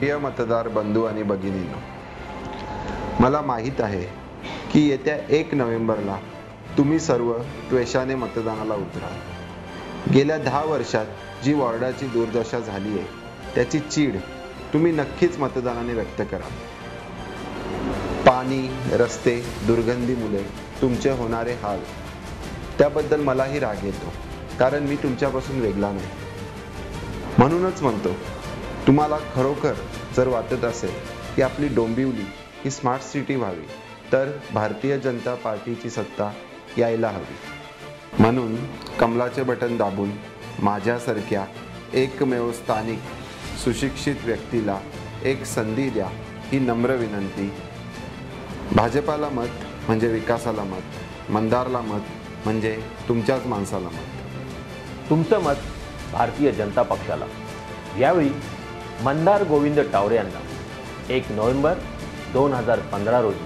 प्रिय मतदार बंधू आणि भगिनींनो, मला माहीत आहे की येत्या 1 नोव्हेंबरला तुम्ही सर्व त्वेषाने मतदानाला उतराल। गेल्या 10 वर्षात जी वॉर्डाची दुर्दशा झाली आहे त्याची चीड तुम्ही नक्कीच मतदानाने व्यक्त कराल। पाणी, रस्ते, दुर्गंधीमुळे तुमचे होणारे हाल, त्याबद्दल मलाही राग येतो, कारण मी तुमच्यापासून वेगळा नाही। म्हणूनच म्हणतो, तुम्हाला खरोखर जर वाटत असेल की आपली डोंबिवली ही स्मार्ट सिटी व्हावी, तर भारतीय जनता पार्टीची सत्ता यायला हवी। म्हणून कमलाचे बटन दाबून माझ्यासारख्या एकमेव स्थानिक सुशिक्षित व्यक्तीला एक संधी द्या, ही नम्र विनंती। भाजपाला मत म्हणजे विकासाला मत, मंदारला मत म्हणजे तुमच्याच माणसाला मत। तुमचं मत भारतीय जनता पक्षाला। यावेळी मंदार गोविंद टावरे यांना 1 नोव्हेंबर 2015 रोजी